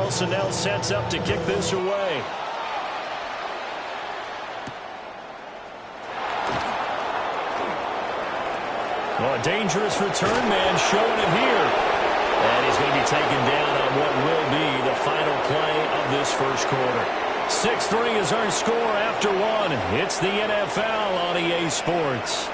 personnel sets up to kick this away. Oh, a dangerous return man showing it here. And he's going to be taken down on what will be the final play of this first quarter. 6-3 is our score after one. It's the NFL on EA Sports.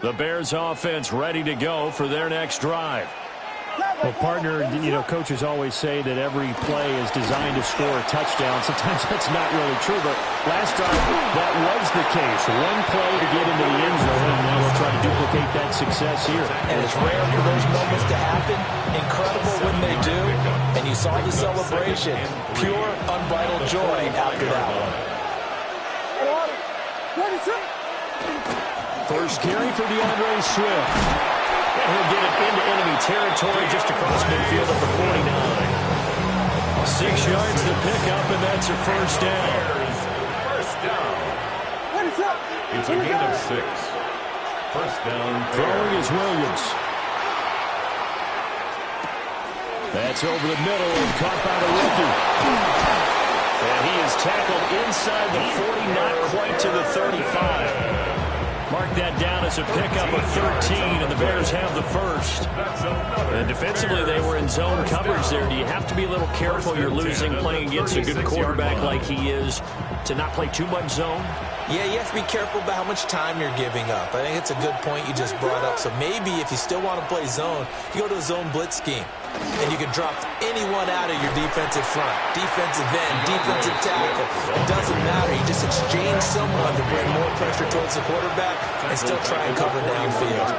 The Bears offense ready to go for their next drive. Well, partner, coaches always say that every play is designed to score a touchdown. Sometimes that's not really true, but last drive, that was the case. One play to get into the end zone, and now they'll try to duplicate that success here. And it's rare for those moments to happen. Incredible when they do. And you saw the celebration. Pure, unbridled joy after that one. First carry for DeAndre Swift. And he'll get it into enemy territory just across midfield at the 49. 6 yards to pick up, and that's a first down. First down. It's a gain of 6. First down. Throwing is Williams. That's over the middle and caught by the rookie. And he is tackled inside the 40, not quite to the 35. Mark that down as a pickup of 13, and the Bears have the first. And defensively, they were in zone coverage there. Do you have to be a little careful? You're losing playing against a good quarterback like he is to not play too much zone? Yeah, you have to be careful about how much time you're giving up. I think it's a good point you just brought up. So maybe if you still want to play zone, you go to a zone blitz scheme. And you can drop anyone out of your defensive front. Defensive end, defensive tackle. It doesn't matter. You just exchange someone to bring more pressure towards the quarterback and still try and cover downfield.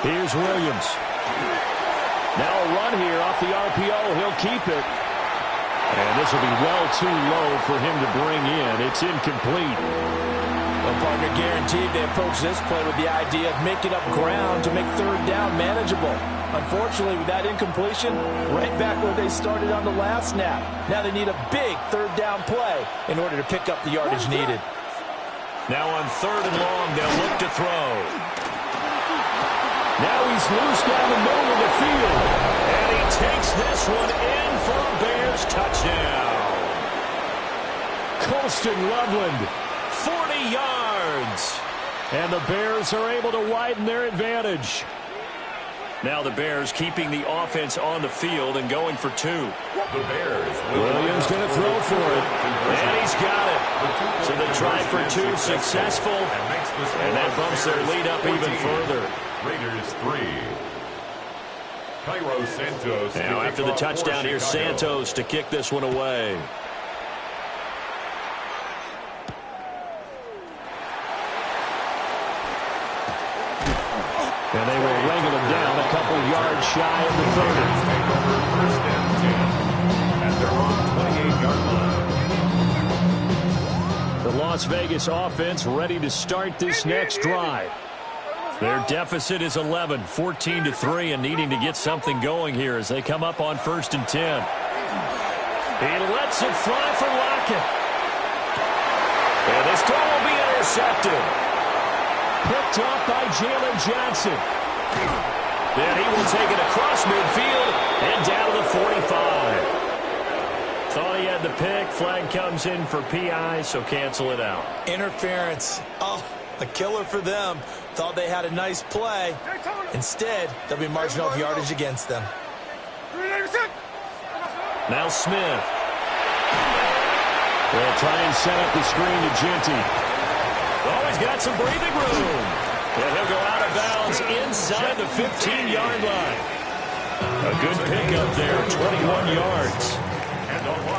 Here's Williams. Now a run here off the RPO. He'll keep it. And this will be well too low for him to bring in. It's incomplete. Well, partner, guaranteed they approach this play with the idea of making up ground to make third down manageable. Unfortunately, with that incompletion, right back where they started on the last snap. Now they need a big third down play in order to pick up the yardage needed. Now on 3rd and long, they'll look to throw. Now he's loose down the middle of the field. And he takes this one in for a Bears touchdown. Colston Loveland, 40 yards. And the Bears are able to widen their advantage. Now the Bears keeping the offense on the field and going for 2. The Bears. Williams going to throw for it. And he's got it. So they try for 2, successful. And that bumps their lead up even further. Raiders 3. Cairo Santos. Now after the touchdown, here's Santos to kick this one away. And they will wrangle him down a couple yards shy of the 30. Take over 1st and 10 at their own 28-yard line. The Las Vegas offense ready to start this next drive. Their deficit is 11, 14-3, and needing to get something going here as they come up on 1st and 10. He lets it fly for Lockett. And this throw will be intercepted. Picked off by Jalen Johnson. Then he will take it across midfield and down to the 45. Thought he had the pick. Flag comes in for PI, so cancel it out. Interference. Oh, a killer for them. Thought they had a nice play. Instead, they'll be marching off yardage against them. Now Smith. They'll try and set up the screen to Genty. Oh, he's got some breathing room. And he'll go out of bounds inside the 15-yard line. A good pickup there, 21 yards.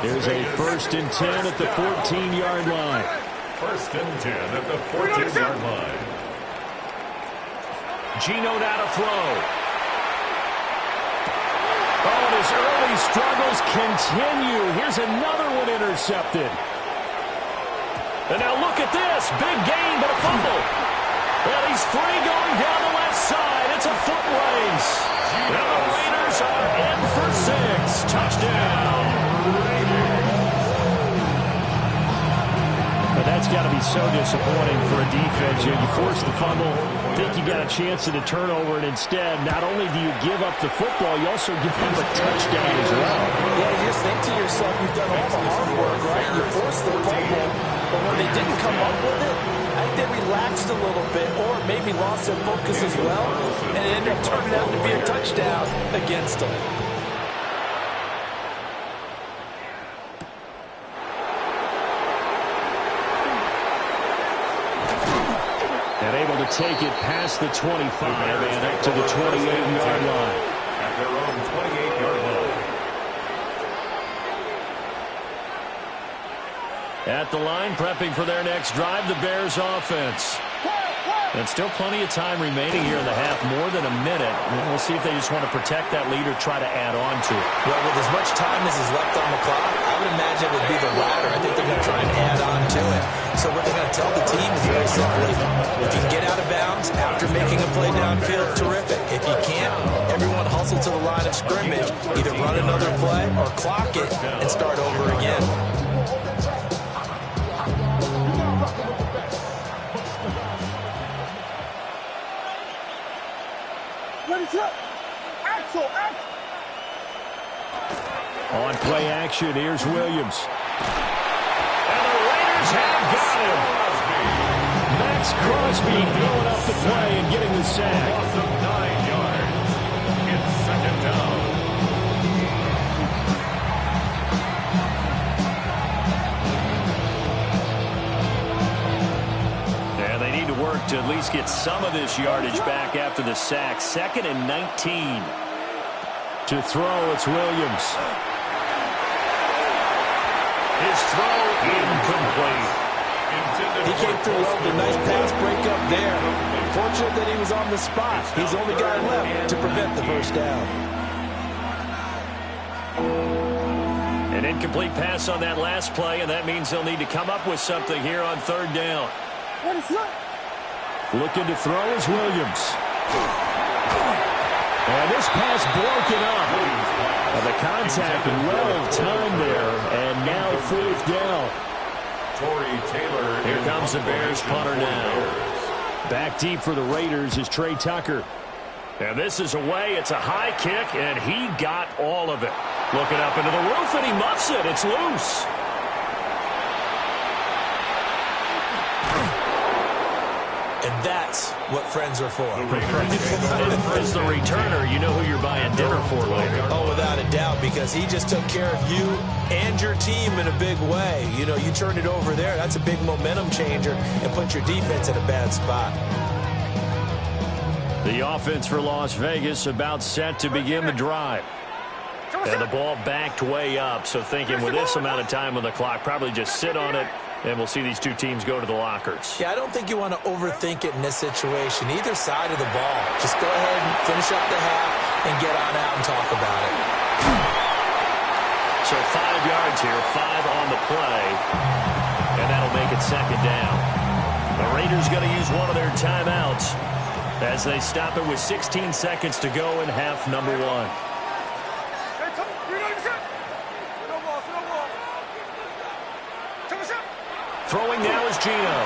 Here's a 1st and 10 at the 14-yard line. 1st and 10 at the 14-yard line. Gino now to throw. Oh, and his early struggles continue. Here's another one intercepted. And now look at this. Big gain, but a fumble. Well, he's free going down the left side. It's a foot race. And the Raiders are in for 6. Touchdown. But that's got to be so disappointing for a defense. You force the fumble, think you got a chance at a turnover, and instead, not only do you give up the football, you also give up a touchdown as well. Yeah, you just think to yourself, you've done all the hard work, right? You forced the fumble, but when they didn't come up with it, I think they relaxed a little bit or maybe lost their focus as well, and it ended up turning out to be a touchdown against them. to take it past the 25 and up to the 28-yard line. At their own 28-yard line. At the line, prepping for their next drive, the Bears offense. And still plenty of time remaining here in the half, more than a minute. We'll see if they just want to protect that lead or try to add on to it. Well, with as much time as is left on the clock, I would imagine it would be the latter. I think they're going to try and add on to it. So what they're going to tell the team is very simply, if you can get out of bounds after making a play downfield, terrific. If you can't, everyone hustle to the line of scrimmage, either run another play or clock it and start over again. On play action, here's Williams. And the Raiders have got him. Max Crosby throwing up the play and getting the sack. Loss of 9 yards. It's second down. And they need to work to at least get some of this yardage back after the sack. 2nd and 19. To throw, it's Williams. His throw incomplete. He came through well with a nice pass breakup there. Fortunate that he was on the spot. He's the only guy left to prevent the first down. An incomplete pass on that last play, and that means they'll need to come up with something here on 3rd down. Looking to throw is Williams. And this pass broken up. And the contact, well timed there, and now 4th down. Torrey Taylor. Here comes the Bears punter now. Back deep for the Raiders is Trey Tucker. And this is away. It's a high kick, and he got all of it. Looking up into the roof, and he muffs it. It's loose. And that's what friends are for. As the returner, you know who you're buying dinner for later. Oh, without a doubt, because he just took care of you and your team in a big way. You know, you turned it over there. That's a big momentum changer and put your defense in a bad spot. The offense for Las Vegas about set to begin the drive. And the ball backed way up, so thinking with this amount of time on the clock, probably just sit on it, and we'll see these two teams go to the lockers. Yeah, I don't think you want to overthink it in this situation. Either side of the ball. Just go ahead and finish up the half and get on out and talk about it. So 5 yards here, 5 on the play, and that'll make it 2nd down. The Raiders going to use one of their timeouts as they stop it with 16 seconds to go in half number 1. Throwing now is Gino.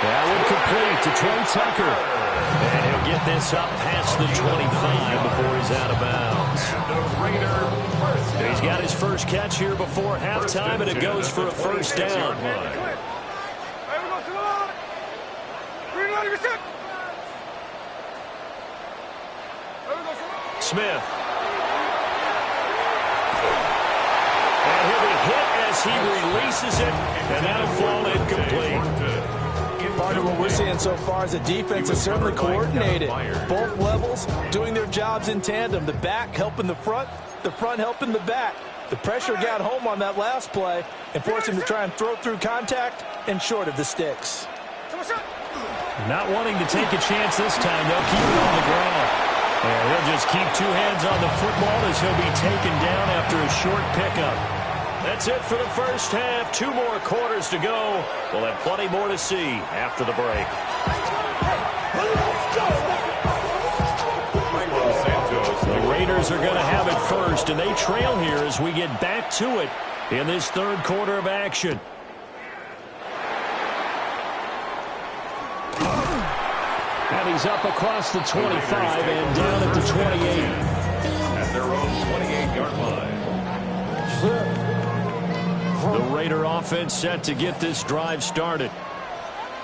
That one complete to Trey Tucker. And he'll get this up past the 25 before he's out of bounds. He's got his first catch here before halftime, and it goes for a first down. Smith. And he'll be hit as he releases it, and that'll fall incomplete. Part of what we're seeing so far is the defense is certainly coordinated. Both levels doing their jobs in tandem. The back helping the front helping the back. The pressure got home on that last play and forced him to try and throw through contact and short of the sticks. Not wanting to take a chance this time, they'll keep it on the ground. And he'll just keep 2 hands on the football as he'll be taken down after a short pickup. That's it for the first half. 2 more quarters to go. We'll have plenty more to see after the break. The Raiders are going to have it first, and they trail here as we get back to it in this 3rd quarter of action. And he's up across the 25 and down at the 28. At their own 28-yard line. The Raider offense set to get this drive started.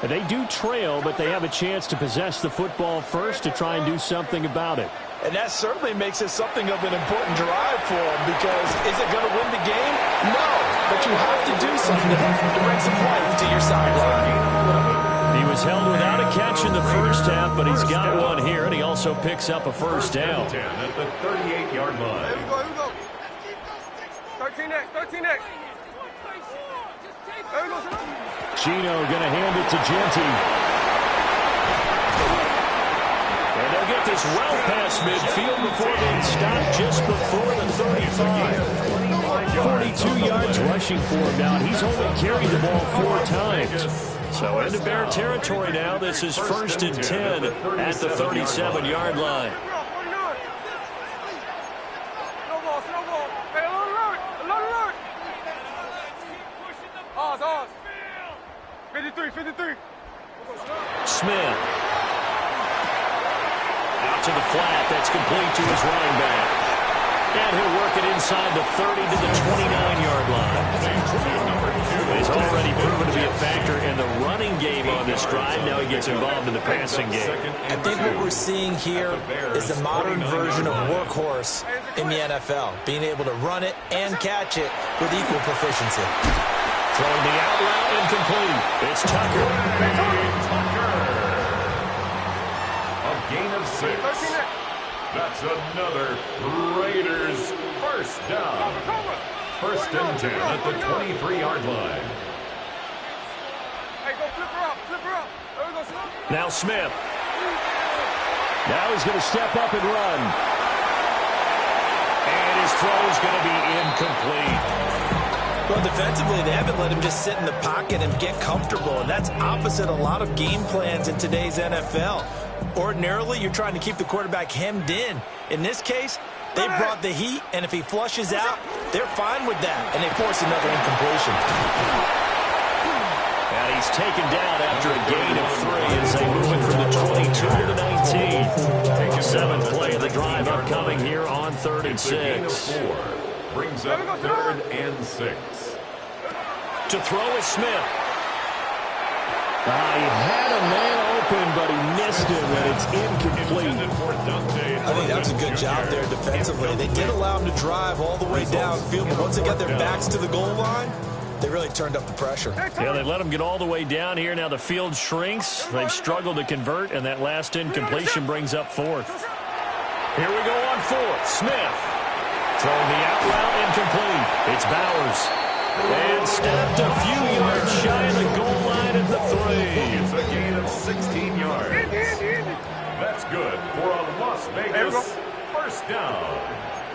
They do trail, but they have a chance to possess the football first to try and do something about it. And that certainly makes it something of an important drive for them, because is it going to win the game? No, but you have to do something to bring some life to your sideline. He was held without a catch in the first half, but he's got one here, and he also picks up a first down. 10 at the 38-yard line. Here we go. 13 next. There we go. Gino going to hand it to Genty. And they'll get this well past midfield before being stopped just before the 35. 42 yards rushing for him now, and he's only carried the ball 4 times. So into Bear territory now. This is 1st and 10 at the 37-yard line. Snowball. Hey, alert. Ours. 53. Smith. Out to the flat. That's complete to his running back. And he'll work it inside the 30 to the 29-yard line. He's already proven to be a factor in the running game on this drive. Now he gets involved in the passing game. I think what we're seeing here is a modern version of workhorse in the NFL, being able to run it and catch it with equal proficiency. Throwing the out route incomplete. It's Tucker. A gain of 6. That's another Raiders first down. 1st and 10 at the 23-yard line. Hey, go flip her up. There we go, Now Smith. Now he's going to step up and run. And his throw is going to be incomplete. Well, defensively, they haven't let him just sit in the pocket and get comfortable, and that's opposite a lot of game plans in today's NFL. Ordinarily, you're trying to keep the quarterback hemmed in. In this case, they brought the heat, and if he flushes out, they're fine with that, and they force another incompletion. And he's taken down after a gain of 3 as they move it from the 22 to the 19. 7th play of the drive upcoming here on 3rd and 6. Brings up 3rd and 6. To throw is Smith. He had a man open, but he missed him, and it's incomplete. I think that was a good job there defensively. They did allow him to drive all the way downfield, but once they got their backs to the goal line, they really turned up the pressure. Yeah, they let him get all the way down here. Now the field shrinks. They've struggled to convert, and that last incompletion brings up 4th. Here we go on 4th. Smith. Throwing the out route incomplete. It's Bowers. And stepped a few yards shy of the goal line at the 3. It's a gain of 16 yards. That's good for a Las Vegas first down.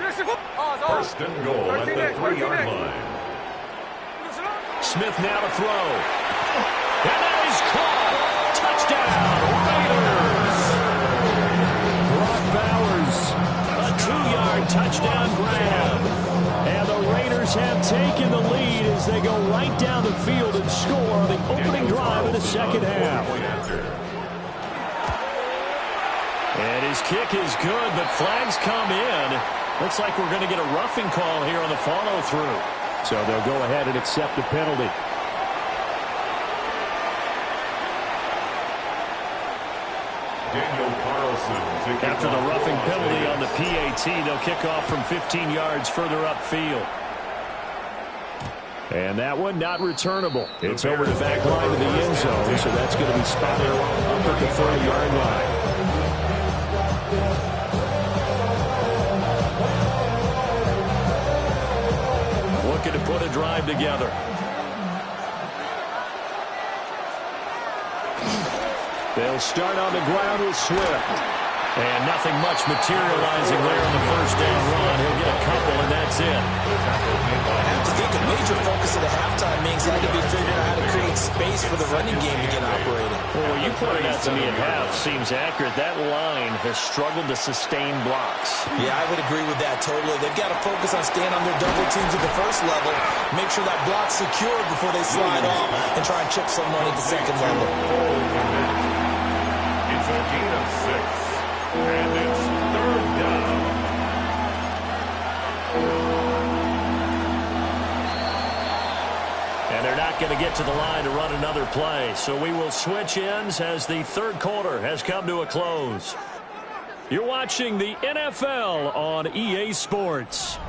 1st and goal at the 3-yard line. Smith now to throw. And that is caught. Touchdown, Raiders. Brock Bowers. A 2-yard touchdown grab. And the Raiders have taken the lead as they go right down the field and score on the opening drive of the second half. And his kick is good, but flags come in. Looks like we're going to get a roughing call here on the follow-through. So they'll go ahead and accept the penalty. After the roughing penalty on the PAT, they'll kick off from 15 yards further upfield. And that one not returnable. It's over the back line of the end zone, so that's going to be spotted up at the 30-yard line. Looking to put a drive together. They'll start on the ground with Swift. And nothing much materializing there on the first down run. He'll get a couple, and that's it. I have to think a major focus of the halftime means had to be figuring out how to create space for the running game to get operating. Well, what you pointed out to me at half seems accurate. That line has struggled to sustain blocks. Yeah, I would agree with that totally. They've got to focus on staying on their double teams at the first level, make sure that block's secured before they slide off, and try and chip someone at the second level. It's a gain of 6. And it's 3rd down. And they're not going to get to the line to run another play. So we will switch ends as the 3rd quarter has come to a close. You're watching the NFL on EA Sports.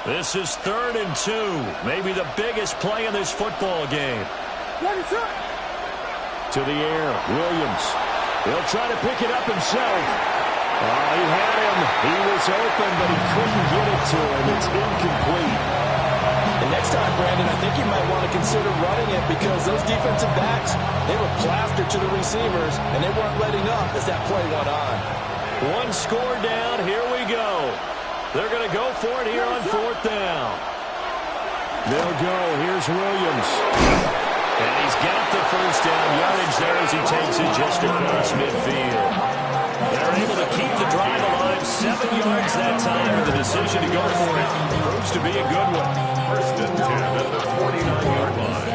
This is 3rd and 2. Maybe the biggest play in this football game. To the air, Williams. He'll try to pick it up himself. Oh, he had him. He was open, but he couldn't get it to him. It's incomplete. And next time, Brandon, I think you might want to consider running it because those defensive backs, they were plastered to the receivers, and they weren't letting up as that play went on. One score down. Here we go. They're going to go for it here on 4th down. They'll go. Here's Williams. And he's got the first down yardage there as he takes it just across midfield. They're able to keep the drive alive. 7 yards that time, and the decision to go for it proves to be a good one. 1st and 10 at the 49-yard line.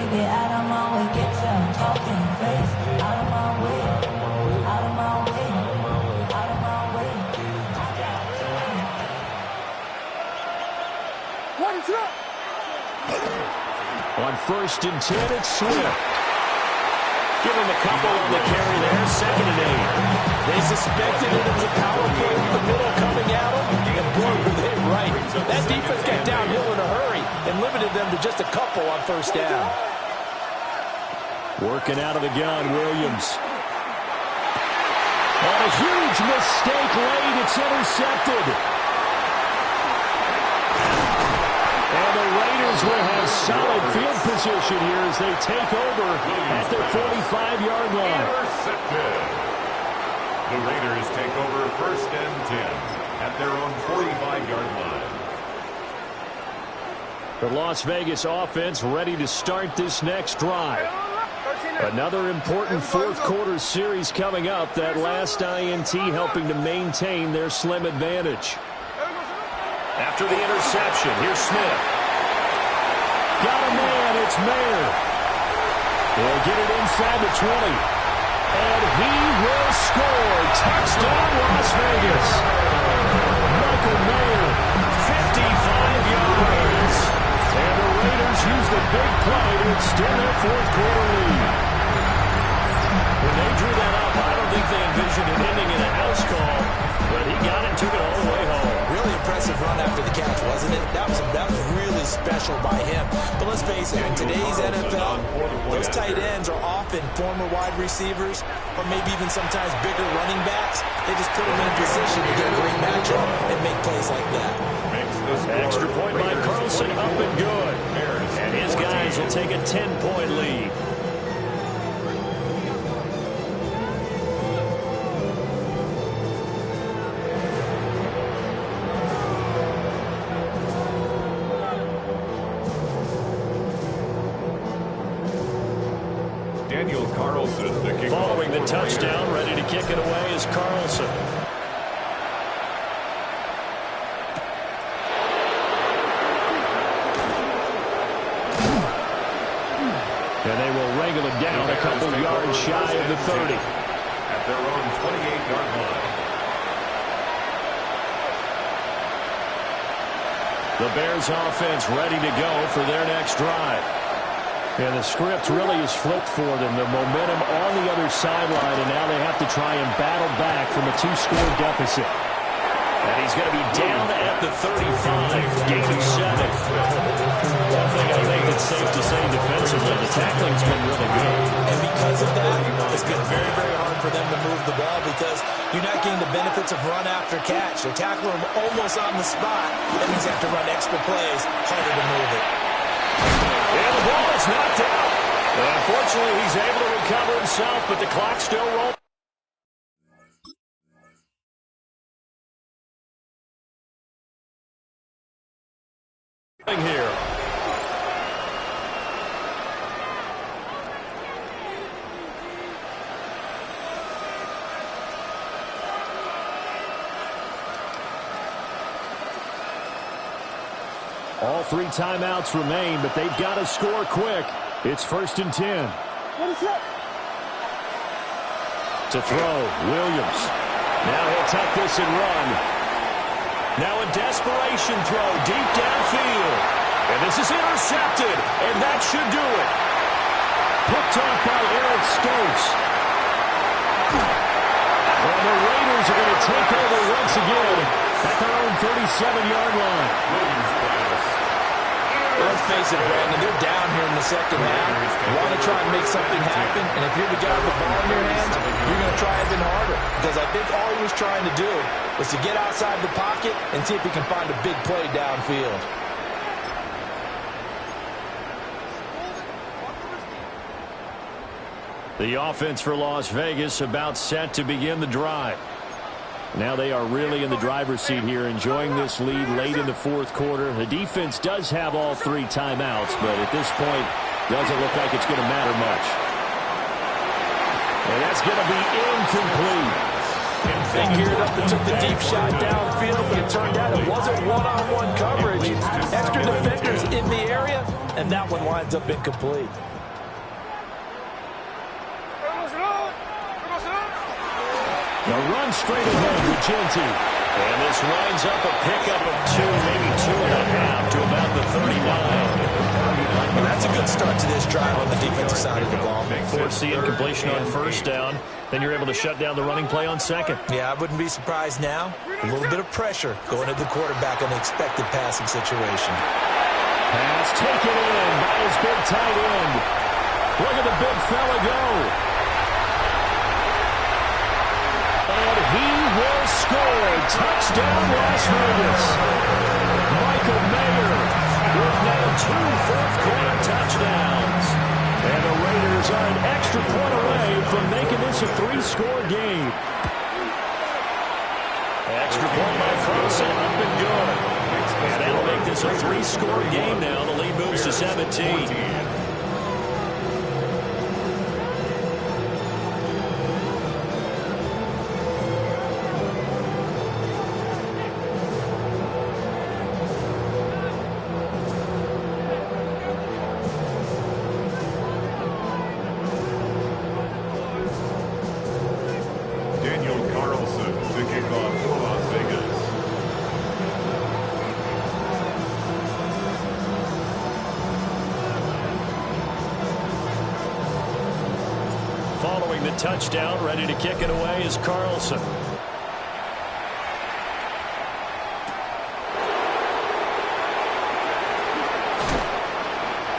On 1st and 10, it's Swift. Give him a couple on the carry there. 2nd and 8. They suspected it was a power play with the middle coming at them, and boy, were they right. That defense got downhill in a hurry and limited them to just a couple on 1st down. Working out of the gun, Williams. And a huge mistake late. It's intercepted. And the Raiders will have solid field position here as they take over at their 45-yard line. Intercepted. The Raiders take over 1st and 10 at their own 45-yard line. The Las Vegas offense ready to start this next drive. Another important 4th quarter series coming up. That last INT helping to maintain their slim advantage. After the interception, here's Smith. Got a man, it's Mayer. They'll get it inside the 20. And he will score. Touchdown, Las Vegas. Michael Mayer, 55 yards. And the Raiders use the big play to extend their 4th quarter lead. When they drew that up, I don't think they envisioned it ending in a house call, but he got it, took it all the way home. Really impressive run after the catch, wasn't it? That was really special by him. But let's face it, in today's NFL, those tight ends are often former wide receivers or maybe even sometimes bigger running backs. They just put them in a position to get a great matchup and make plays like that. Extra point by Carlson, up and good. And his guys will take a 10-point lead. Following the touchdown, ready to kick it away is Carlson. And they will wrangle it down a couple yards shy of the 30. At their own 28-yard line. The Bears offense ready to go for their next drive. And the script really is flipped for them. The momentum on the other sideline, and now they have to try and battle back from a 2-score deficit. And he's going to be down at the 35, gain of 7. One thing I think that's safe to say defensively, the tackling's been really good. And because of that, it's been very, very hard for them to move the ball because you're not getting the benefits of run after catch. They tackle him almost on the spot. That means they have to run extra plays, harder to move it. And the ball is knocked out. Unfortunately, he's able to recover himself, but the clock still rolls. Here. All 3 timeouts remain, but they've got to score quick. It's 1st and 10. To throw, Williams. Now he'll tuck this and run. Now a desperation throw deep downfield. And this is intercepted, and that should do it. Picked off by Eric Stokes. And the Raiders are going to take over once again at their own 37-yard line. Let's face it, Brandon, they're down here in the second half. You want to try and make something happen, and if you're the guy with the ball in your hands, you're going to try even harder. Because I think all he was trying to do was to get outside the pocket and see if he can find a big play downfield. The offense for Las Vegas about set to begin the drive. Now they are really in the driver's seat here, enjoying this lead late in the fourth quarter. The defense does have all 3 timeouts, but at this point, doesn't look like it's going to matter much. And that's going to be incomplete. They geared up and took the deep shot downfield, but it turned out it wasn't one-on-one coverage. Extra defenders in the area, and that one winds up incomplete. The run straight ahead with Genty. And this winds up a pickup of 2, maybe 2.5 to about the 39. Well, that's a good start to this drive on the defensive side of the ball. Force the incompletion on first down. Then you're able to shut down the running play on second. Yeah, I wouldn't be surprised now. A little bit of pressure going at the quarterback on the expected passing situation. Pass taken in by his big tight end. Look at the big fella go. And he will score. Touchdown, Las Vegas. Michael Mayer with now 2 fourth-quarter touchdowns. And the Raiders are an extra point away from making this a 3-score game. Extra point by Carlson, up and good. And that'll make this a 3-score game now. The lead moves to 17. Following the touchdown, ready to kick it away is Carlson.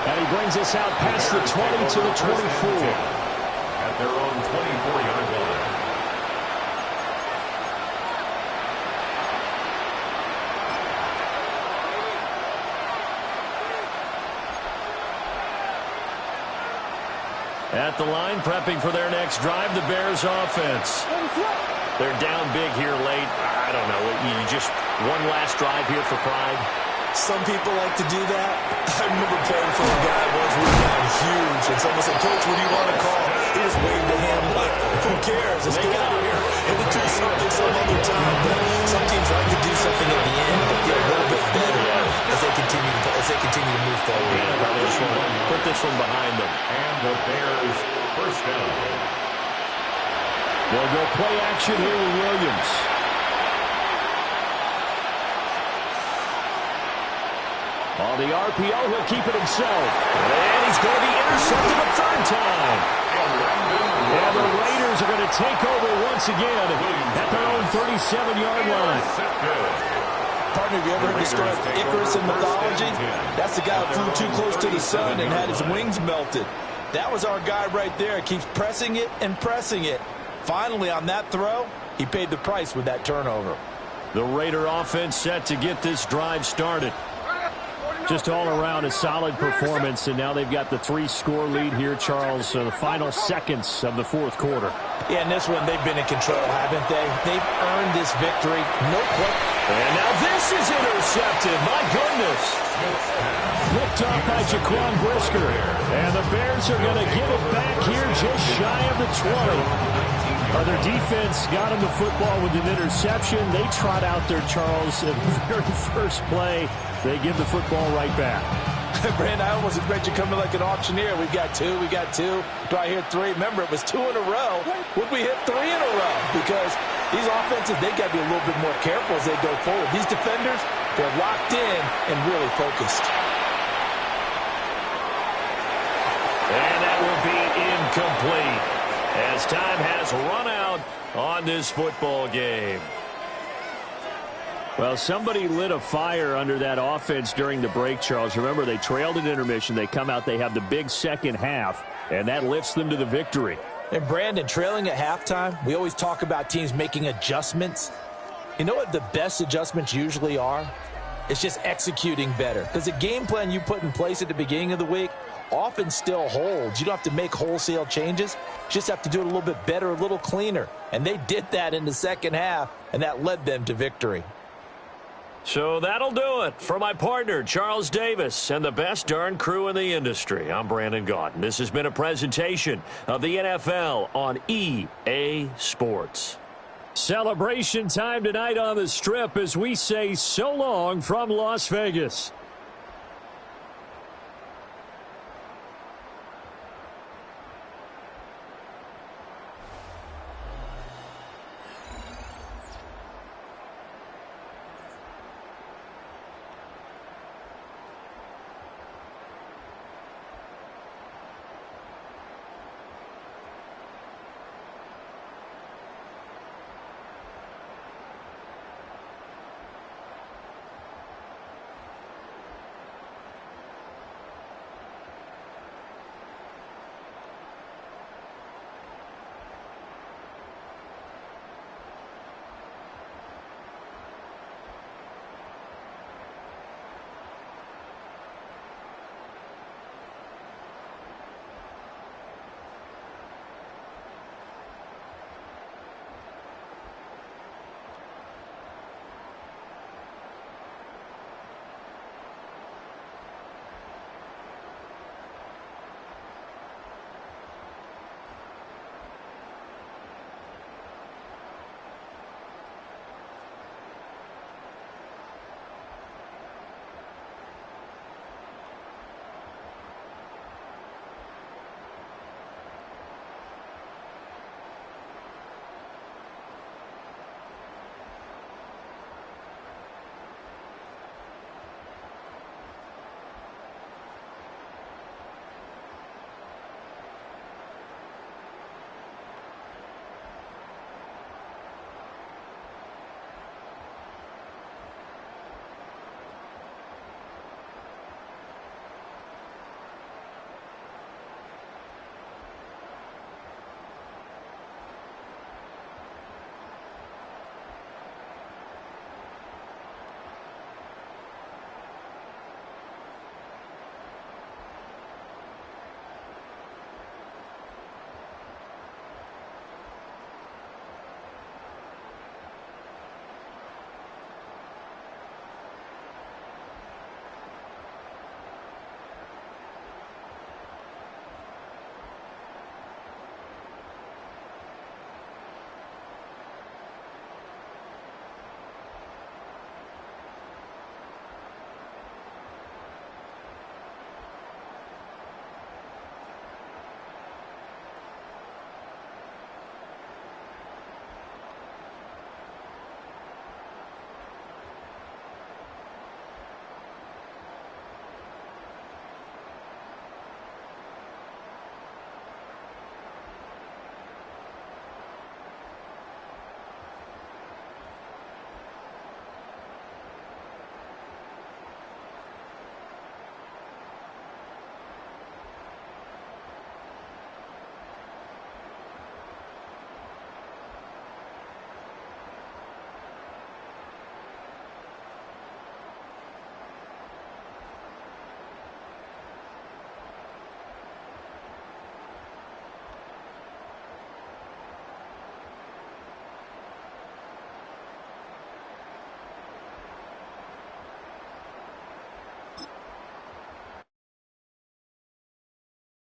And he brings us out past the 20 to the 24. At their own 24-yard line. At the line, prepping for their next drive, the Bears offense. They're down big here late. I don't know. You just one last drive here for pride. Some people like to do that. I remember playing for a guy once we were down huge, and someone said, "Coach, what do you want to call?" He just waved the hand like, "Who cares? Let's get out of here and do something some other time." But some teams like to do something at the end to get a little bit better as they continue to move forward. Yeah, probably just want to put this one behind them. And the Bears first down. They'll go play action here with Williams. On the RPO, he'll keep it himself. And he's going to be intercepted a third time. And the Raiders are going to take over once again at their own 37-yard line. Partner, have you ever heard the story of Icarus in mythology? That's the guy who flew too close to the sun and had his wings melted. That was our guy right there. Keeps pressing it and pressing it. Finally, on that throw, he paid the price with that turnover. The Raider offense set to get this drive started. Just all around a solid performance, and now they've got the 3-score lead here, Charles. So the final seconds of the fourth quarter. Yeah, in this one, they've been in control, haven't they? They've earned this victory. No question. And now this is intercepted. My goodness. Picked up by Jaquan Brisker. And the Bears are going to give it back here just shy of the 20. Their defense got him the football with an interception. They trot out there, Charles, at the very first play. They give the football right back. Brandon, I almost expect you coming like an auctioneer. We got two. Do I hear 3? Remember, it was 2 in a row. Would we hit 3 in a row? Because these offenses, they got to be a little bit more careful as they go forward. These defenders, they're locked in and really focused. And that will be incomplete as time has run out on this football game. Well, somebody lit a fire under that offense during the break, Charles. Remember, they trailed at intermission. They come out, they have the big second half, and that lifts them to the victory. And Brandon, trailing at halftime, we always talk about teams making adjustments. You know what the best adjustments usually are? It's just executing better. Because the game plan you put in place at the beginning of the week often still holds. You don't have to make wholesale changes. You just have to do it a little bit better, a little cleaner. And they did that in the second half, and that led them to victory. So that'll do it for my partner, Charles Davis, and the best darn crew in the industry. I'm Brandon Gaudin. This has been a presentation of the NFL on EA Sports. Celebration time tonight on the Strip as we say so long from Las Vegas.